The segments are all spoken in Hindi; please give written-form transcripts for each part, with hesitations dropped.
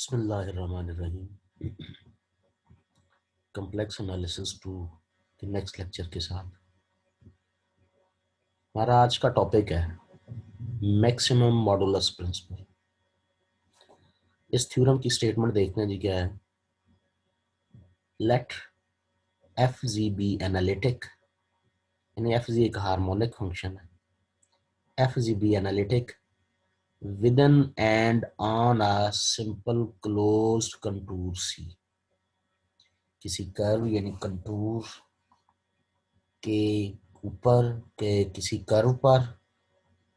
बिस्मिल्लाहिर्रहमानिर्रहीम। कम्प्लेक्स एनालिसिस टू के नेक्स्ट लेक्चर के साथ हमारा आज का टॉपिक है मैक्सिमम मॉडुलस प्रिंसिपल। इस थ्योरम की स्टेटमेंट देखते हैं जी। क्या है? Let F Z be analytic, यानी एफ जी एक हार्मोनिक फंक्शन है। F Z be analytic within and on a simple closed contour C. किसी कर्व यानी कंटूर के ऊपर के किसी कर्व पर,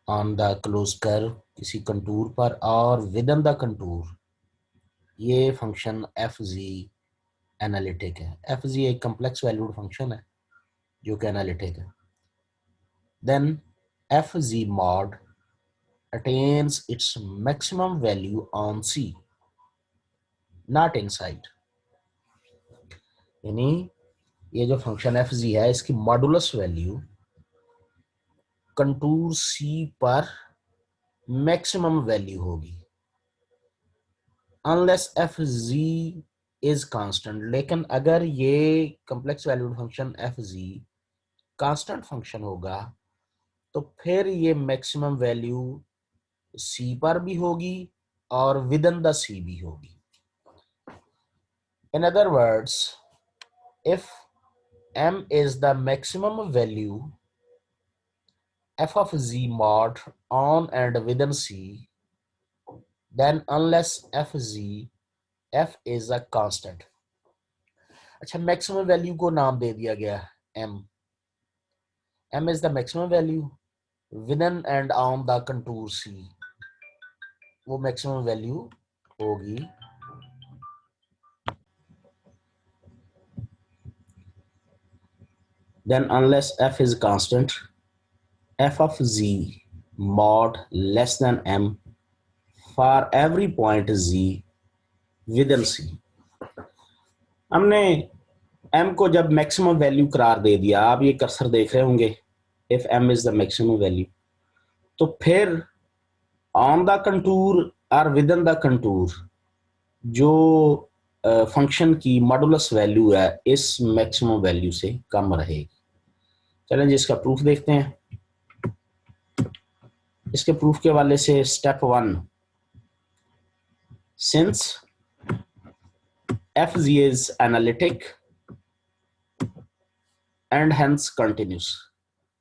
ऑन द क्लोज कर्व किसी कंटूर पर, और विद इन द कंटूर ये फंक्शन एफ जी एनालिटिक है। एफ जी एक कम्प्लेक्स वैल्यूड फंक्शन है जो कि एनालिटिक है। Then f ji mod attains its maximum value on C, not inside. यानी ये जो फंक्शन एफ जी है इसकी मॉडुलस वैल्यू कंटूर सी पर मैक्सिमम वैल्यू होगी unless F g is constant. लेकिन अगर ये कम्प्लेक्स वैल्यूड फंक्शन एफ जी कांस्टेंट फंक्शन होगा तो फिर ये मैक्सिमम वैल्यू सी पर भी होगी और विद इन द सी भी होगी। In other words, if m is the maximum value f of z mod on and within c, then unless f is a constant। अच्छा, मैक्सिमम वैल्यू को नाम दे दिया गया m is the maximum value within and on the contour c। वो मैक्सिमम वैल्यू होगी then unless f is constant, f of z mod less than m for every point z within c। हमने m को जब मैक्सिमम वैल्यू करार दे दिया, आप ये कर्सर देख रहे होंगे, if m is the maximum value, तो फिर ऑन द कंटूर और विद इन द कंटूर जो फंक्शन की मॉडुलस वैल्यू है इस मैक्सिमम वैल्यू से कम रहेगी। चलें जी इसका प्रूफ देखते हैं। इसके प्रूफ के हवाले से step 1, since f g is analytic and hence continuous.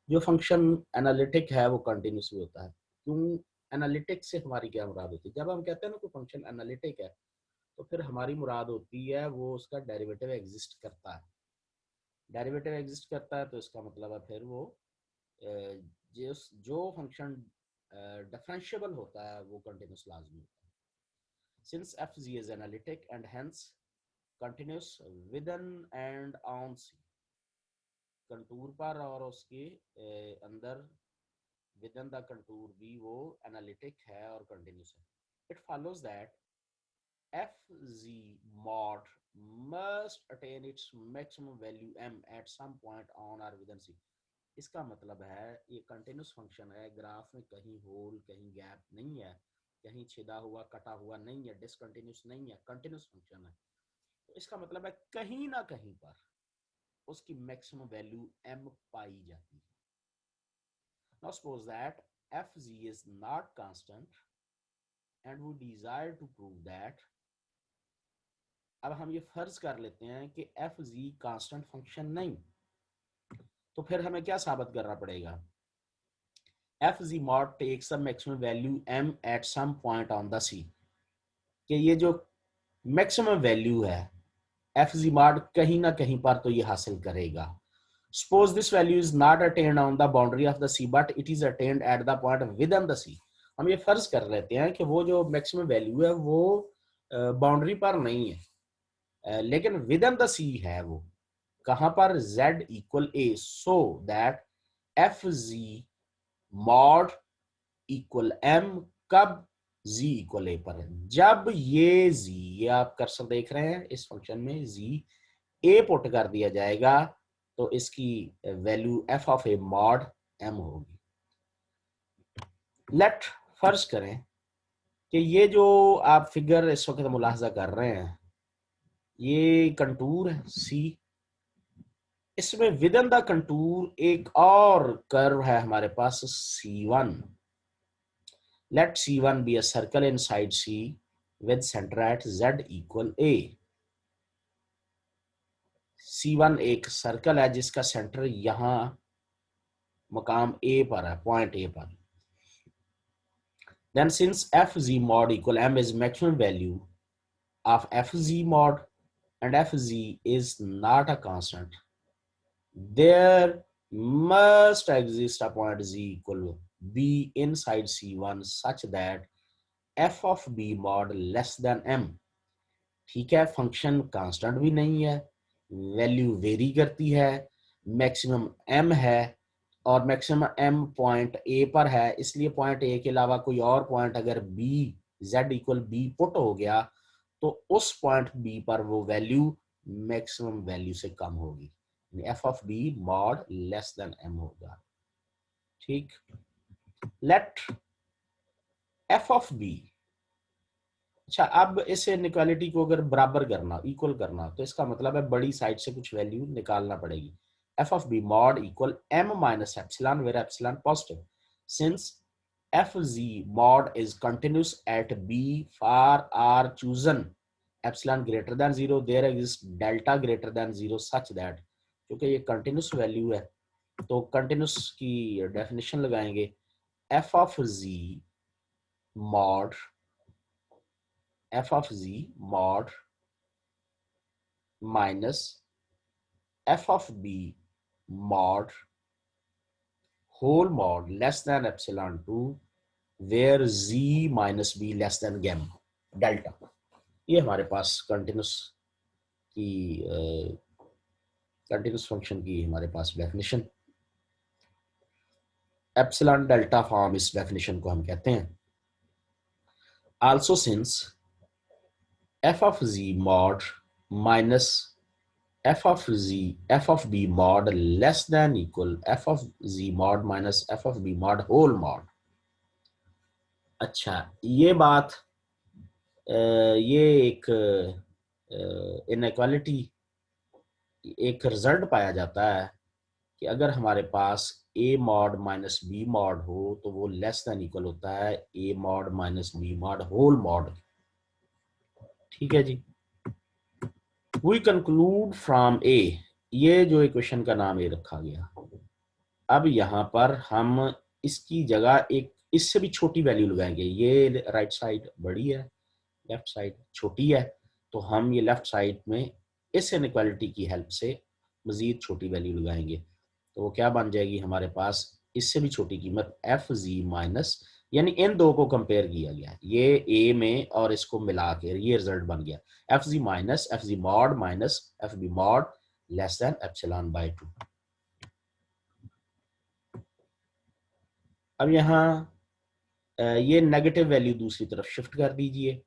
जो फंक्शन एनालिटिक है वो कंटिन्यूस भी होता है। क्यों एनालिटिक से हमारी क्या मुराद होती है? जब हम कहते हैं ना कोई फंक्शन एनालिटिक है तो फिर हमारी मुराद होती है वो उसका डेरिवेटिव एग्जिस्ट करता है। डेरिवेटिव एग्जिस्ट करता है तो इसका मतलब है फिर वो जो फंक्शन डिफरेंशिएबल होता है वो कंटिन्यूस लाजमी होता है। Since f g is analytic and hence continuous within and on C, contour पर और उसके अंदर विद इन द कंटूर भी वो एनालिटिक है और कंटिन्यूस है। It follows that f ji mod must attain its maximum value m at some point on और विद इन सी। इसका मतलब है ये कंटिन्यूस फंक्शन है, ग्राफ में कहीं होल कहीं गैप नहीं है, कहीं छिदा हुआ कटा हुआ नहीं है, डिसकंटिन्यूस नहीं है, कंटिन्यूस फंक्शन है। तो इसका मतलब है कहीं ना कहीं पर उसकी मैक्सिमम वैल्यू m पाई जाती है। Now suppose that fg is not constant and we desire to prove that। अब हम ये फर्ज कर लेते हैं कि fg कांस्टेंट फंक्शन नहीं, तो फिर हमें क्या साबित करना पड़ेगा? fg mod takes the maximum value m at some point on the c, कि ये जो मैक्सिमम वैल्यू है fg mod कहीं ना कहीं पर तो ये हासिल करेगा। Suppose this value is not attained on the boundary of the C, but it is attained at the point within the C। हम ये फर्ज कर लेते हैं कि वो जो मैक्सिमम वैल्यू है वो बाउंड्री पर नहीं है, लेकिन विद इन द सी है। वो कहां पर? Z equal A, so that f ji mod equal M कब? Z इक्वल A पर है। जब ये Z, ये आप कर्सर देख रहे हैं, इस फंक्शन में Z A पुट कर दिया जाएगा तो इसकी value f of A mod m होगी। लेट फर्ज करें कि ये जो आप फिगर इस वक्त मुलाहजा कर रहे हैं, ये कंटूर है सी, इसमें विद इन द कंटूर एक और कर्व है हमारे पास C1. Let C1 be a circle inside C with center at Z equal A. C1 एक सर्कल है जिसका सेंटर यहां मकाम A पर है, पॉइंट A पर. Then since fz mod equal m is maximum value of fz mod and fz is not a constant, there must exist a point z equal b inside C1 such that f of b mod less than m. ठीक है, फंक्शन कांस्टेंट भी नहीं है, वैल्यू वेरी करती है, मैक्सिमम m है और मैक्सिमम m पॉइंट A पर है, इसलिए पॉइंट A के अलावा कोई और पॉइंट अगर b z equal b put हो गया तो उस पॉइंट B पर वो वैल्यू मैक्सिमम वैल्यू से कम होगी, f of b mod less than m होगा. ठीक, लेट f ऑफ b. अच्छा, अब इस इनइक्वालिटी को अगर बराबर करना, इक्वल करना, तो इसका मतलब है बड़ी साइड से कुछ वैल्यू निकालना पड़ेगी. f of b mod equal m minus epsilon where epsilon positive. Since fz mod is continuous at b for r chosen epsilon greater than 0, there exists delta greater than 0 such that, क्योंकि ये कंटिन्यूस वैल्यू है तो कंटिन्यूस की डेफिनेशन लगाएंगे. f of z mod f of z mod minus f of b mod whole mod less than epsilon 2 where z minus b less than gamma delta. ये हमारे पास कंटिन्यूस की कंटिन्यूस फंक्शन की हमारे पास डेफिनेशन, एप्सिलॉन डेल्टा फॉर्म इस डेफिनेशन को हम कहते हैं. Also since f of z mod minus f of b mod less than equal f of z mod minus f of b mod whole mod. अच्छा, ये बात ये एक इनइक्वालिटी, एक रिजल्ट पाया जाता है कि अगर हमारे पास a mod minus b mod हो तो वो लेस देन इक्वल होता है a mod minus b mod whole mod. ठीक है जी, वी कंक्लूड फ्रॉम a, ये जो इक्वेशन का नाम ये रखा गया. अब यहाँ पर हम इसकी जगह एक इससे भी छोटी वैल्यू लगाएंगे. ये राइट साइड बड़ी है, लेफ्ट साइड छोटी है, तो हम ये लेफ्ट साइड में इस इनइक्वालिटी की हेल्प से मजीद छोटी वैल्यू लगाएंगे. तो वो क्या बन जाएगी हमारे पास, इससे भी छोटी कीमत एफ जी माइनस, यानी इन दो को कंपेयर किया गया, ये ए में और इसको मिला के ये रिजल्ट बन गया f g minus f ji mod minus f b mod less than epsilon by 2. अब यहाँ ये नेगेटिव वैल्यू दूसरी तरफ शिफ्ट कर दीजिए,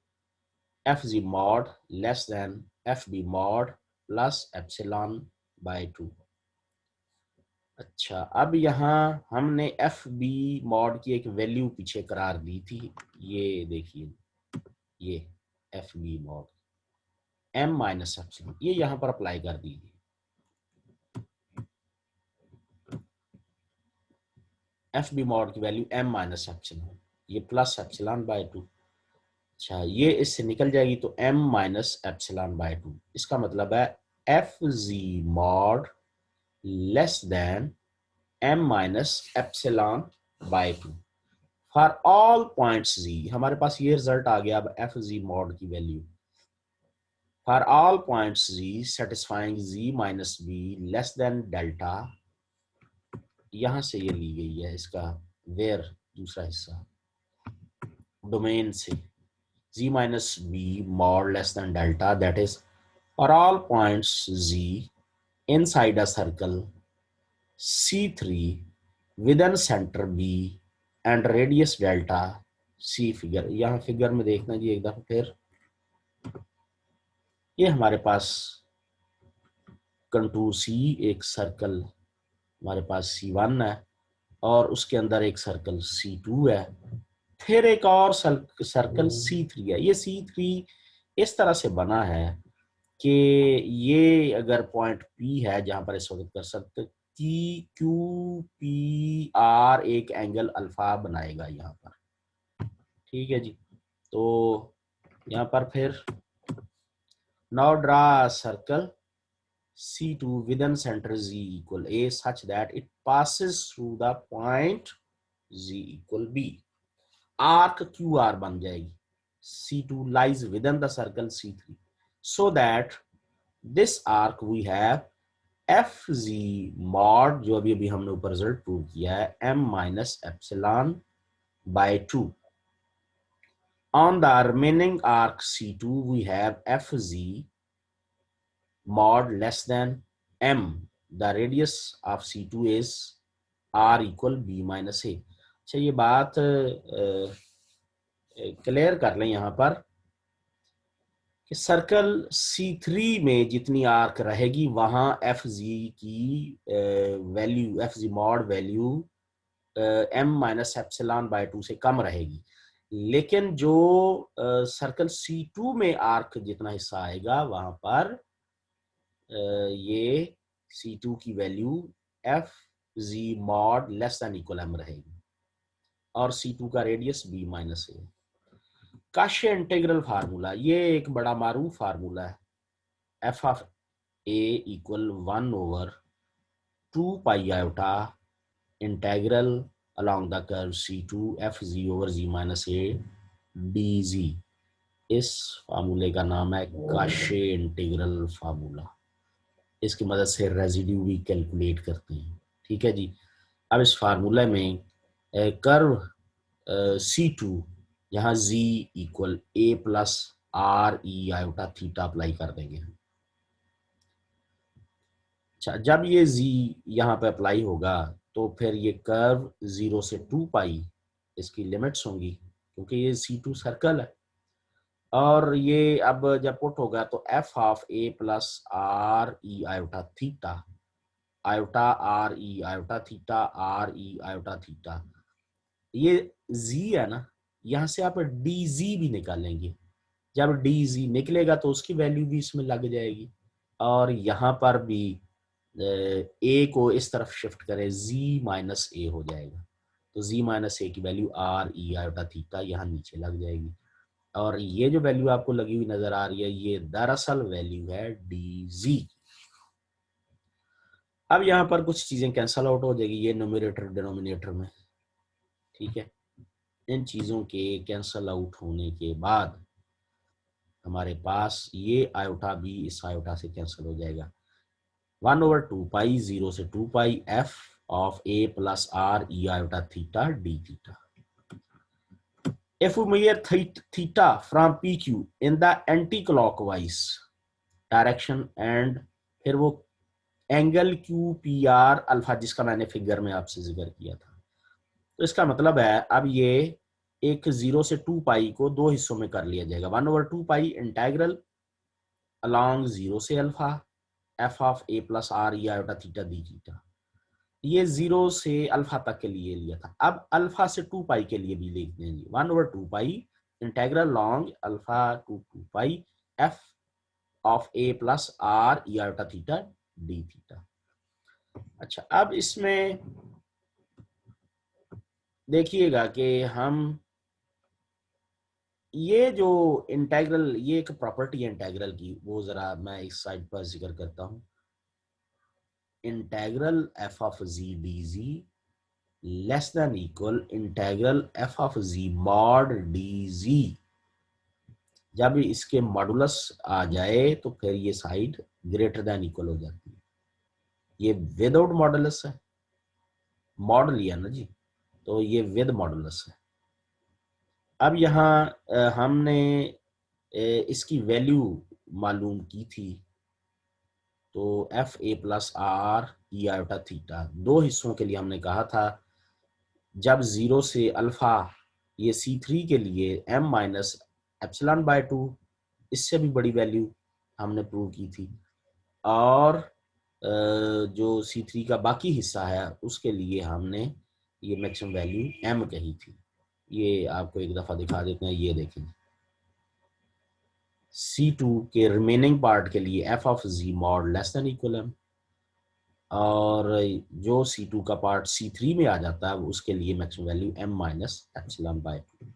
f ji mod less than f b mod plus epsilon by 2. अच्छा, अब यहाँ हमने एफ बी मॉड की एक वैल्यू पीछे करार दी थी, ये देखिए, ये f b mod m minus epsilon, ये यहाँ पर अप्लाई कर दीजिए. एफ बी मॉड की वैल्यू एम माइनस एप्सिलॉन, ये प्लस एप्सिलॉन बाय 2. अच्छा, ये इससे निकल जाएगी तो एम माइनस एप्सिलॉन बाय 2. इसका मतलब है F G mod less than M minus epsilon by 2 for all points Z. हमारे पास ये रिजल्ट आ गया. अब एफ जी मॉड की value for all points Z satisfying Z minus B less than delta, यहां से ये ली गई है, इसका वेयर दूसरा हिस्सा डोमेन से z minus b mod less than delta, that is for all points z inside a circle C3 within center B and radius delta C. Figure यहाँ फिगर में देखना जी एक दफा फिर, ये हमारे पास कंटूर C, एक सर्कल हमारे पास C1 है और उसके अंदर एक सर्कल C2 है. फिर एक और सर्कल C3 है। ये C3 इस तरह से बना है कि ये अगर पॉइंट P है जहां पर इस वक्त कर सकते कि QPR एक एंगल अल्फा बनाएगा यहाँ पर, ठीक है जी। तो यहाँ पर फिर now draw circle C2 within center Z equal A such that it passes through the point Z equal B. Arc QR बन जाएगी। C2 lies within the circle C3 so that this arc we have FZ mod, जो अभी हमने ऊपर रिजल्ट प्रूव किया है, M minus epsilon by 2. On the remaining arc C2 we have FZ mod less than M. The radius of C2 is R equal B minus A. अच्छा, ये बात क्लियर कर लें यहाँ पर कि सर्कल C3 में जितनी आर्क रहेगी वहां FZ की value, FZ mod value M minus epsilon by 2 से कम रहेगी। लेकिन जो सर्कल C2 में आर्क जितना हिस्सा आएगा वहां पर ये C2 की value FZ mod less than equal M रहेगी और C2 का radius B minus A। Cauchy integral formula, ये एक बड़ा मारूफ फार्मूला है। F of A equal 1 over 2 pi iota integral along the curve C2 FZ over Z minus A dz। इस फार्मूले का नाम है काशे इंटीग्रल फार्मूला। इसकी मदद से रेजिड्यू भी कैलकुलेट करते हैं, ठीक है जी। अब इस फार्मूले में कर्व C2 यहाँ Z equal A plus R E iota theta apply कर देंगे। अच्छा, जब ये Z यहाँ पे अप्लाई होगा तो फिर ये कर्व 0 से 2 पाई इसकी लिमिट्स होंगी क्योंकि ये C2 सर्कल है। और ये अब जब पुट होगा तो F of A plus R E iota theta, iota R E iota theta, R E iota theta, ये Z है ना, यहाँ से आप DZ भी निकालेंगे। जब DZ निकलेगा तो उसकी वैल्यू भी इसमें लग जाएगी और यहाँ पर भी A को इस तरफ शिफ्ट करें, Z माइनस A हो जाएगा। तो Z माइनस A की value R E iota theta यहाँ नीचे लग जाएगी और ये जो वैल्यू आपको लगी हुई नजर आ रही है ये दरअसल वैल्यू है DZ। अब यहाँ पर कुछ चीजें कैंसल आउट हो जाएगी ये न्यूमरेटर डिनोमिनेटर में, ठीक है। इन चीजों के कैंसल आउट होने के बाद हमारे पास ये आयोटा भी इस आयोटा से कैंसिल हो जाएगा। 1 over 2 पाई 0 से 2 पाई F of A plus R E iota theta d theta. If we measure theta from PQ in the anti-clockwise direction and फिर वो एंगल QPR अल्फा जिसका मैंने फिगर में आपसे जिक्र किया था, तो इसका मतलब है अब ये एक 0 से 2 पाई को दो हिस्सों में कर लिया जाएगा। 1 over 2 पाई इंटेग्रल अलॉन्ग 0 से alpha F of A plus R E iota theta d theta, ये 0 से अल्फा तक के लिए लिया था। अब अल्फा से 2 पाई के लिए भी लिख देंगे 1 over 2 pi integral long alpha two 2 pi F of A plus R E iota theta d theta। अच्छा, अब इसमें देखिएगा कि हम ये जो इंटेग्रल, ये एक प्रॉपर्टी है इंटेग्रल की, वो जरा मैं इस साइड पर जिक्र करता हूं। Integral F of Z dz less than equal integral F of Z mod dz। जब इसके मॉडुलस आ जाए तो फिर ये साइड ग्रेटर देन इक्वल हो जाती है। ये विदाउट मॉडुलस है, मॉड लिया ना जी, तो ये विद मॉडुलस है। अब यहाँ हमने इसकी वैल्यू मालूम की थी, तो F A plus R E iota theta दो हिस्सों के लिए हमने कहा था। जब 0 से अल्फा ये C3 के लिए m माइनस एप्सिलॉन बाय 2, इससे भी बड़ी वैल्यू हमने प्रूव की थी। और जो C3 का बाकी हिस्सा है उसके लिए हमने ये मैक्सिमम वैल्यू m कही थी। ये आपको एक दफा दिखा देते हैं, ये देखें C2 के रिमेनिंग पार्ट के लिए f of z mod less than equal m, और जो C2 का पार्ट C3 में आ जाता है उसके लिए maximum value m minus epsilon by 2।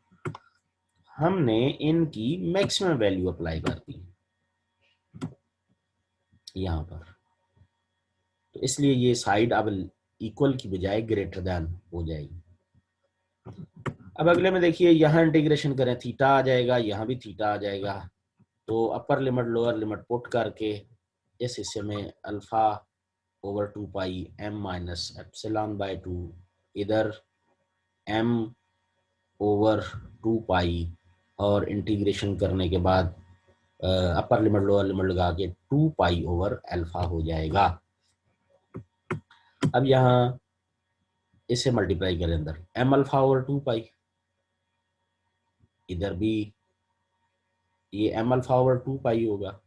हमने इनकी मैक्सिमम वैल्यू अप्लाई कर दी यहाँ पर, तो इसलिए ये साइड अब इक्वल की बजाय ग्रेटर देन हो जाएगी। अब अगले में देखिए, यहाँ इंटीग्रेशन करें, थीटा आ जाएगा, यहाँ भी थीटा आ जाएगा, तो upper limit lower limit put करके इस हिस्से में alpha over 2 pi m minus epsilon by 2, इधर m ओवर 2 पाई, और इंटीग्रेशन करने के बाद अपर लिमिट लोअर लिमिट लगा के 2 पाई ओवर अल्फा हो जाएगा। अब यहाँ इसे मल्टीप्लाई करें अंदर, m अल्फा ओवर 2 पाई, इधर भी ये m अल्फा ओवर 2 पाई होगा,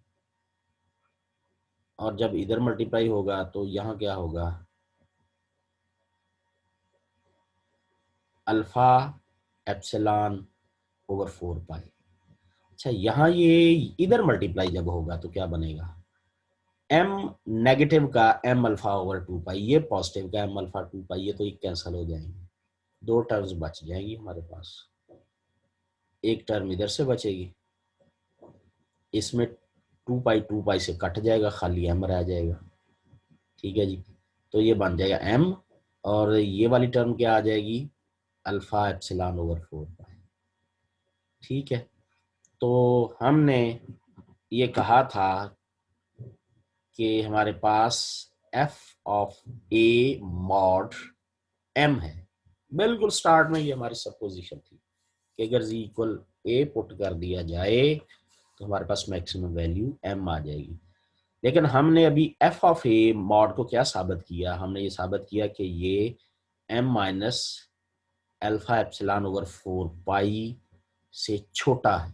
और जब इधर मल्टीप्लाई होगा तो यहाँ क्या होगा, अल्फा एप्सिलॉन ओवर 4 पाई। अच्छा, यहाँ ये इधर मल्टीप्लाई जब होगा तो क्या बनेगा, m नेगेटिव का m अल्फा ओवर 2 पाई, ये पॉजिटिव का m अल्फा 2 पाई, ये तो एक कैंसिल हो जाएंगे, दो टर्म्स बच जाएंगी हमारे पास, एक टर्म इधर से बचेगी, इसमें 2 पाई से कट जाएगा, खाली m रह जाएगा। ठीक है जी, तो ये बन जाएगा m, और ये वाली टर्म क्या आ जाएगी, अल्फा एप्सिलॉन ओवर 4 पाई। ठीक है, तो हमने ये कहा था कि हमारे पास f of a mod m है, बिल्कुल स्टार्ट में ये हमारी सपोजिशन थी कि अगर z इक्वल a पुट कर दिया जाए तो हमारे पास मैक्सिमम वैल्यू m आ जाएगी। लेकिन हमने अभी f ऑफ a मॉड को क्या साबित किया, हमने ये साबित किया कि ये m minus alpha epsilon over 4 पाई से छोटा है।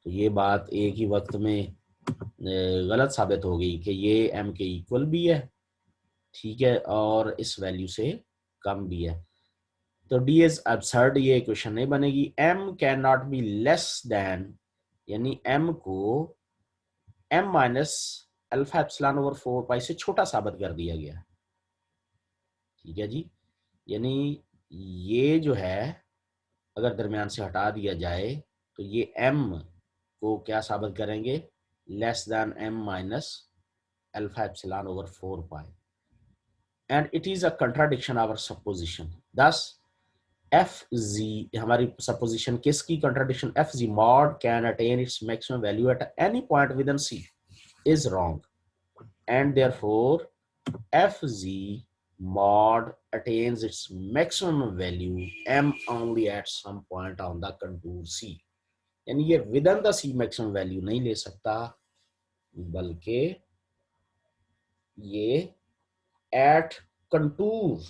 तो ये बात एक ही वक्त में गलत साबित हो गई कि ये m के इक्वल भी है, ठीक है, और इस वैल्यू से कम भी है। तो डी इज अब्सर्ड, ये इक्वेशन नहीं बनेगी। m can not be less then, यानी m को m minus alpha epsilon over 4 पाई से छोटा साबित कर दिया गया। ठीक है जी, यानी ये जो है अगर दरमियान से हटा दिया जाए तो ये m को क्या साबित करेंगे, less than m minus alpha epsilon over 4 pi, and it is a contradiction our supposition. thus f g, हमारी सपोजिशन किसकी contradiction, f ji mod can attain its maximum value at any point within C is wrong, and therefore f g mod attains its maximum value m only at some point on the contour C। यानी ये within the C maximum value नहीं ले सकता, बल्कि ये at contour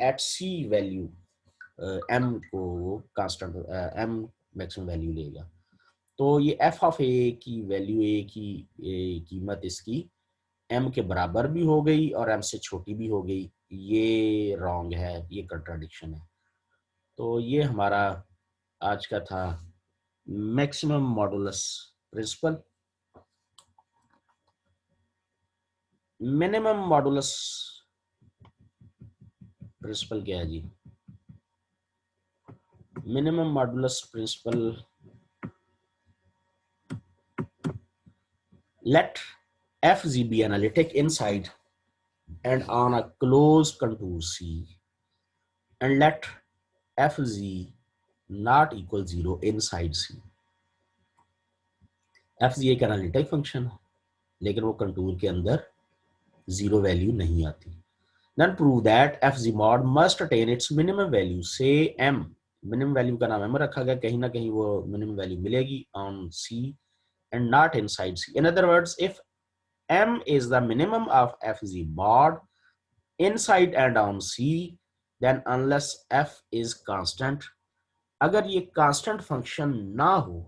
at C value m को कांस्टेंट m मैक्सिमम वैल्यू लेगा। तो ये f ऑफ a की वैल्यू, a की कीमत इसकी m के बराबर भी हो गई और m से छोटी भी हो गई, ये रॉन्ग है, ये कंट्राडिक्शन है। तो ये हमारा आज का था maximum modulus principle. Minimum modulus principle क्या है जी, minimum modulus principle, let fg be analytic inside and on a closed contour C, and let fg not equal 0 inside C। fg एक एनालिटिक फंक्शन है, लेकिन वो कंटूर के अंदर जीरो वैल्यू नहीं आती। Then prove that fg mod must attain its minimum value, say m, minimum value का नाम m रखा गया, कहीं ना कहीं वो मिनिमम वैल्यू मिलेगी on C and not inside C। In other words, if m is the minimum of fg mod inside and on C, then unless f is constant, अगर ये कांस्टेंट फंक्शन ना हो,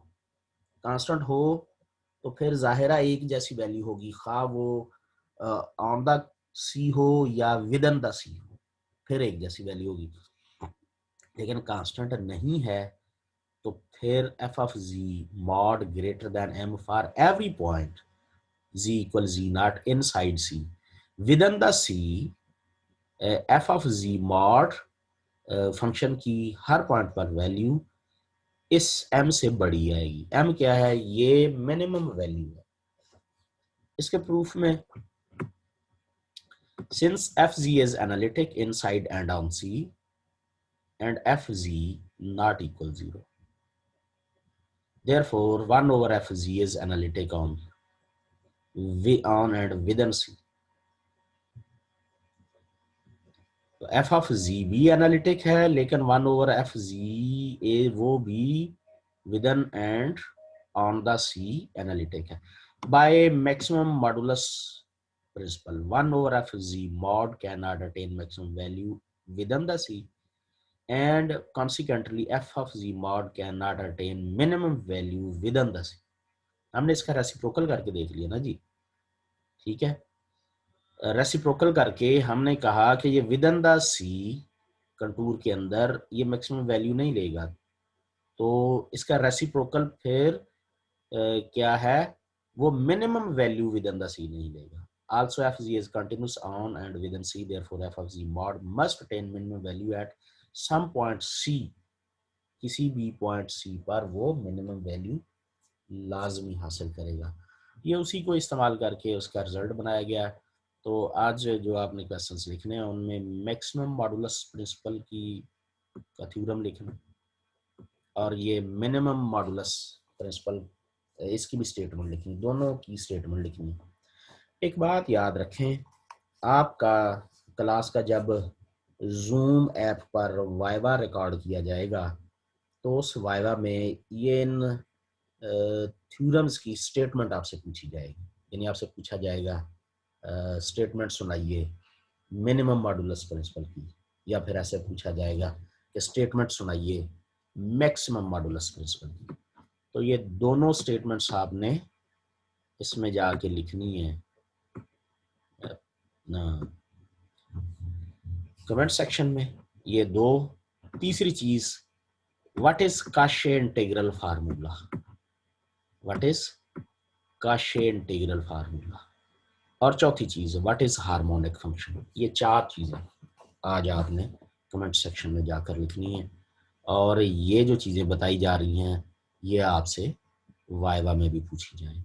कांस्टेंट हो तो फिर जाहिरा एक जैसी वैल्यू होगी, खा वो ऑन द सी हो या विद इन द सी हो, फिर एक जैसी वैल्यू होगी। लेकिन कांस्टेंट नहीं है, तो फिर f of g mod greater than m for every point g equal g not inside C within the C f of g mod function की हर पॉइंट पर वैल्यू इस एम से बड़ी आएगी। एम क्या है? ये मिनिमम वैल्यू है। इसके प्रूफ में since f g is analytic inside and on C and f g not equal 0, therefore 1 over fg is analytic on and within c। तो एफ ऑफ जी भी एनालिटिक है, लेकिन 1 ओवर एफ जी ए वो भी within and on the C analytic है। By maximum modulus principle 1 over f z mod cannot attain maximum value within the C, and consequently f of z mod cannot attain minimum value within the C। हमने इसका रेसिप्रोकल करके देख लिया ना जी, ठीक है। रेसिप्रोकल करके हमने कहा कि ये within the C contour के अंदर ये मैक्सिमम वैल्यू नहीं लेगा, तो इसका रेसिप्रोकल फिर क्या है? वो minimum value within the C नहीं लेगा। Also fg is continuous on and within C, therefore f of z mod must attain minimum value at some point C। किसी भी पॉइंट C पर वो मिनिमम वैल्यू लाजमी हासिल करेगा। ये उसी को इस्तेमाल करके उसका रिजल्ट बनाया गया। तो आज जो आपने क्वेश्चंस लिखने हैं उनमें मैक्सिमम मॉडुलस प्रिंसिपल की का थ्योरम लिखना और ये मिनिमम मॉडुलस प्रिंसिपल इसकी भी स्टेटमेंट लिखनी, दोनों की स्टेटमेंट लिखनी। एक बात याद रखें, आपका क्लास का जब जूम ऐप पर वाइवा रिकॉर्ड किया जाएगा तो उस वाइवा में ये इन थ्योरम्स की स्टेटमेंट आपसे पूछी जाएगी। यानी आपसे पूछा जाएगा स्टेटमेंट सुनाइए मिनिमम मॉडुलस प्रिंसिपल की, या फिर ऐसे पूछा जाएगा कि स्टेटमेंट सुनाइए मैक्सिमम मॉडुलस प्रिंसिपल की। तो ये दोनों स्टेटमेंट्स आपने इसमें जाके लिखनी है ना कमेंट सेक्शन में, ये दो। तीसरी चीज, what is Cauchy integral formula? What is Cauchy integral formula? और चौथी चीज, व्हाट इज हार्मोनिक फंक्शन? ये चार चीजें आज आपने कमेंट सेक्शन में जाकर लिखनी है, और ये जो चीजें बताई जा रही हैं ये आपसे वाइवा में भी पूछी जाए।